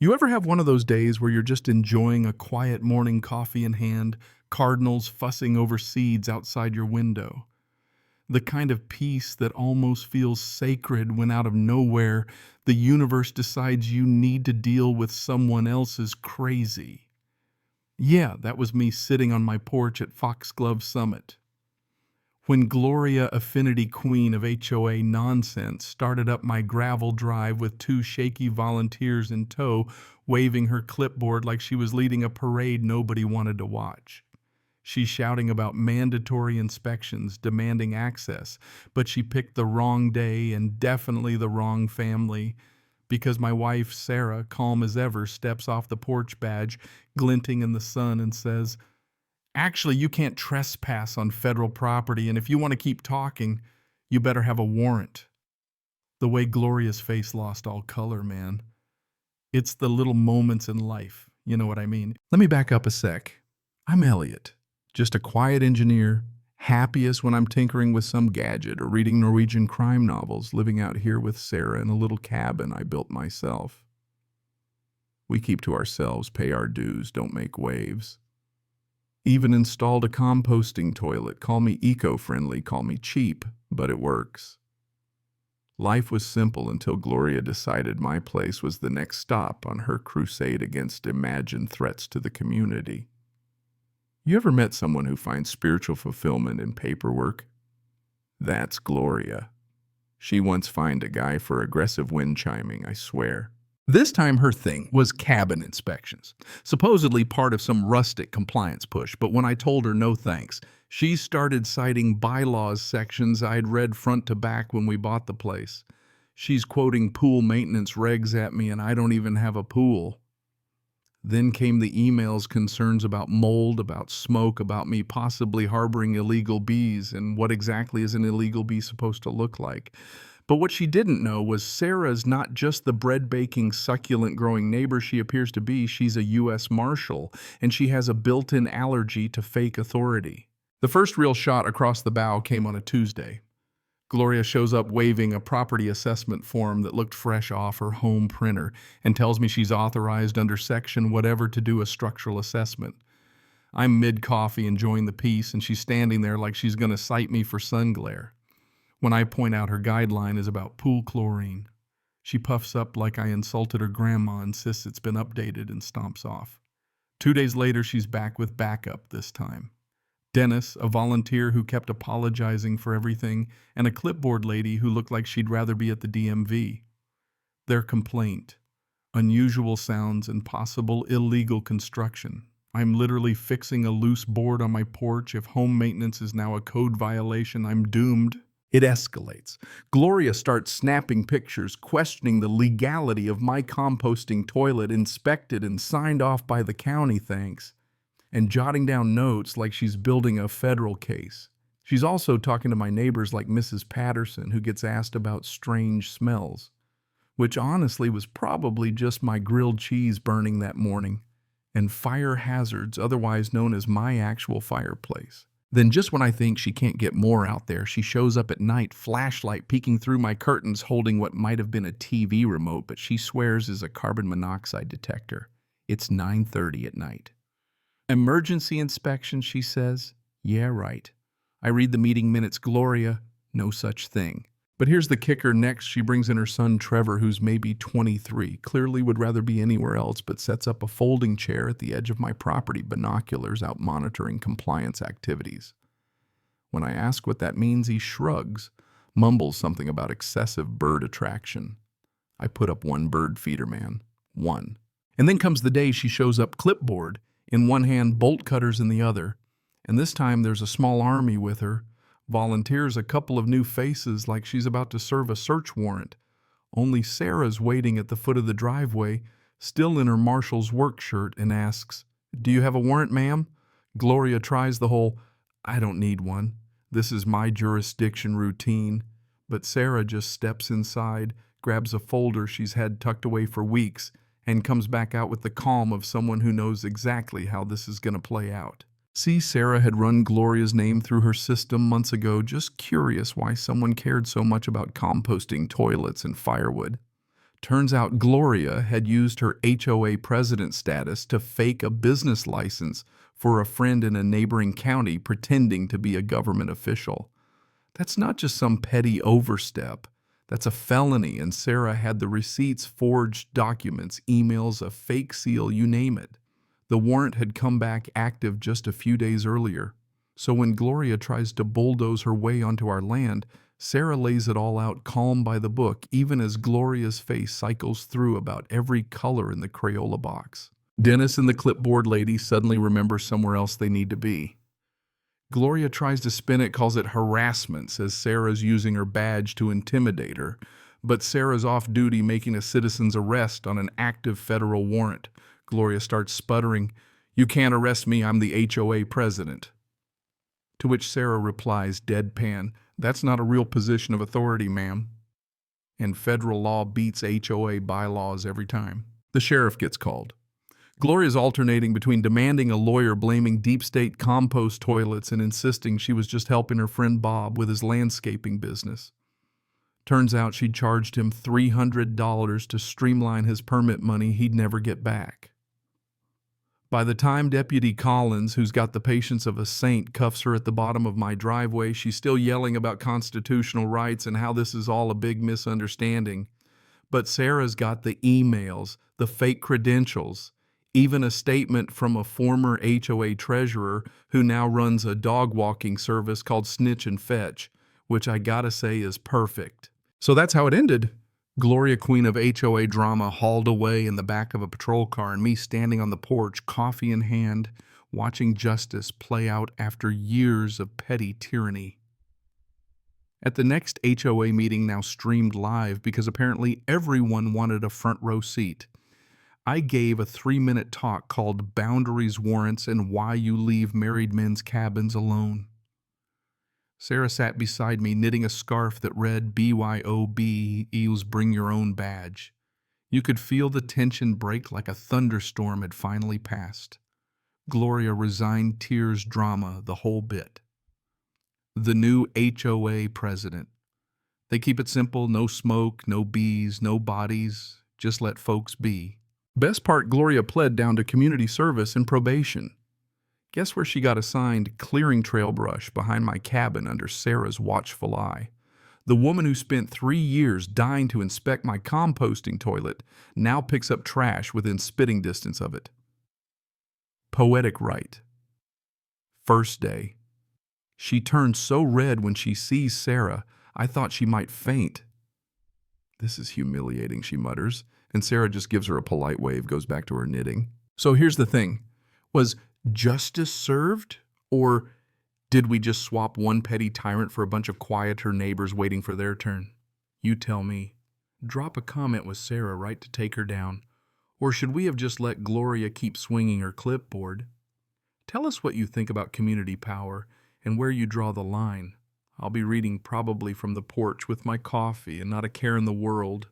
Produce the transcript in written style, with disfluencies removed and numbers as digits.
You ever have one of those days where you're just enjoying a quiet morning coffee in hand, cardinals fussing over seeds outside your window? The kind of peace that almost feels sacred when out of nowhere the universe decides you need to deal with someone else's crazy. Yeah, that was me sitting on my porch at Foxglove Summit. When Gloria, Affinity Queen of HOA nonsense, started up my gravel drive with two shaky volunteers in tow, waving her clipboard like she was leading a parade nobody wanted to watch. She's shouting about mandatory inspections, demanding access, but she picked the wrong day and definitely the wrong family, because my wife, Sarah, calm as ever, steps off the porch badge, glinting in the sun, and says, "Actually, you can't trespass on federal property, and if you want to keep talking, you better have a warrant." The way Gloria's face lost all color, man. It's the little moments in life, you know what I mean? Let me back up a sec. I'm Elliot, just a quiet engineer, happiest when I'm tinkering with some gadget or reading Norwegian crime novels, living out here with Sarah in a little cabin I built myself. We keep to ourselves, pay our dues, don't make waves. Even installed a composting toilet. Call me eco-friendly, call me cheap, but it works. Life was simple until Gloria decided my place was the next stop on her crusade against imagined threats to the community. You ever met someone who finds spiritual fulfillment in paperwork? That's Gloria. She once fined a guy for aggressive wind chiming, I swear. This time her thing was cabin inspections, supposedly part of some rustic compliance push, but when I told her no thanks, she started citing bylaws sections I'd read front to back when we bought the place. She's quoting pool maintenance regs at me, and I don't even have a pool. Then came the emails, concerns about mold, about smoke, about me possibly harboring illegal bees, and what exactly is an illegal bee supposed to look like. But what she didn't know was Sarah's not just the bread-baking, succulent-growing neighbor she appears to be. She's a U.S. Marshal, and she has a built-in allergy to fake authority. The first real shot across the bow came on a Tuesday. Gloria shows up waving a property assessment form that looked fresh off her home printer and tells me she's authorized under section whatever to do a structural assessment. I'm mid-coffee enjoying the peace, and she's standing there like she's going to cite me for sun glare. When I point out her guideline is about pool chlorine, she puffs up like I insulted her grandma, insists it's been updated, and stomps off. 2 days later, she's back with backup this time. Dennis, a volunteer who kept apologizing for everything, and a clipboard lady who looked like she'd rather be at the DMV. Their complaint: unusual sounds and possible illegal construction. I'm literally fixing a loose board on my porch. If home maintenance is now a code violation, I'm doomed. It escalates. Gloria starts snapping pictures, questioning the legality of my composting toilet, inspected and signed off by the county, thanks, and jotting down notes like she's building a federal case. She's also talking to my neighbors like Mrs. Patterson, who gets asked about strange smells, which honestly was probably just my grilled cheese burning that morning, and fire hazards, otherwise known as my actual fireplace. Then just when I think she can't get more out there, she shows up at night, flashlight peeking through my curtains, holding what might have been a TV remote, but she swears is a carbon monoxide detector. It's 9:30 at night. Emergency inspection, she says. Yeah, right. I read the meeting minutes. Gloria, no such thing. But here's the kicker. Next, she brings in her son Trevor, who's maybe 23, clearly would rather be anywhere else, but sets up a folding chair at the edge of my property, binoculars out monitoring compliance activities. When I ask what that means, he shrugs, mumbles something about excessive bird attraction. I put up one bird feeder, man. One. And then comes the day she shows up, clipboard in one hand, bolt cutters in the other. And this time there's a small army with her. Volunteers, a couple of new faces, like she's about to serve a search warrant. Only Sarah's waiting at the foot of the driveway, still in her marshal's work shirt, and asks, "Do you have a warrant, ma'am?" Gloria tries the whole, "I don't need one. This is my jurisdiction" routine. But Sarah just steps inside, grabs a folder she's had tucked away for weeks, and comes back out with the calm of someone who knows exactly how this is going to play out. See, Sarah had run Gloria's name through her system months ago, just curious why someone cared so much about composting toilets and firewood. Turns out Gloria had used her HOA president status to fake a business license for a friend in a neighboring county pretending to be a government official. That's not just some petty overstep. That's a felony, and Sarah had the receipts, forged documents, emails, a fake seal, you name it. The warrant had come back active just a few days earlier. So when Gloria tries to bulldoze her way onto our land, Sarah lays it all out calm by the book, even as Gloria's face cycles through about every color in the Crayola box. Dennis and the clipboard lady suddenly remember somewhere else they need to be. Gloria tries to spin it, calls it harassment, says Sarah's using her badge to intimidate her, but Sarah's off duty making a citizen's arrest on an active federal warrant. Gloria starts sputtering, "You can't arrest me, I'm the HOA president." To which Sarah replies, deadpan, "That's not a real position of authority, ma'am." And federal law beats HOA bylaws every time. The sheriff gets called. Gloria's alternating between demanding a lawyer, blaming deep state compost toilets, and insisting she was just helping her friend Bob with his landscaping business. Turns out she'd charged him $300 to streamline his permit money he'd never get back. By the time Deputy Collins, who's got the patience of a saint, cuffs her at the bottom of my driveway, she's still yelling about constitutional rights and how this is all a big misunderstanding. But Sarah's got the emails, the fake credentials, even a statement from a former HOA treasurer who now runs a dog walking service called Snitch and Fetch, which I gotta say is perfect. So that's how it ended. Gloria, queen of HOA drama, hauled away in the back of a patrol car, and me standing on the porch, coffee in hand, watching justice play out after years of petty tyranny. At the next HOA meeting, now streamed live because apparently everyone wanted a front row seat, I gave a 3-minute talk called Boundaries, Warrants, and Why You Leave Married Men's Cabins Alone. Sarah sat beside me, knitting a scarf that read BYOB equals Bring Your Own Badge. You could feel the tension break like a thunderstorm had finally passed. Gloria resigned, tears, drama, the whole bit. The new HOA president. They keep it simple, no smoke, no bees, no bodies, just let folks be. Best part, Gloria pled down to community service and probation. Guess where she got assigned clearing trail brush behind my cabin under Sarah's watchful eye. The woman who spent 3 years dying to inspect my composting toilet now picks up trash within spitting distance of it. Poetic right. First day. She turns so red when she sees Sarah, I thought she might faint. "This is humiliating," she mutters, and Sarah just gives her a polite wave, goes back to her knitting. So here's the thing. Was justice served? Or did we just swap one petty tyrant for a bunch of quieter neighbors waiting for their turn? You tell me. Drop a comment with Sarah right to take her down. Or should we have just let Gloria keep swinging her clipboard? Tell us what you think about community power and where you draw the line. I'll be reading probably from the porch with my coffee and not a care in the world.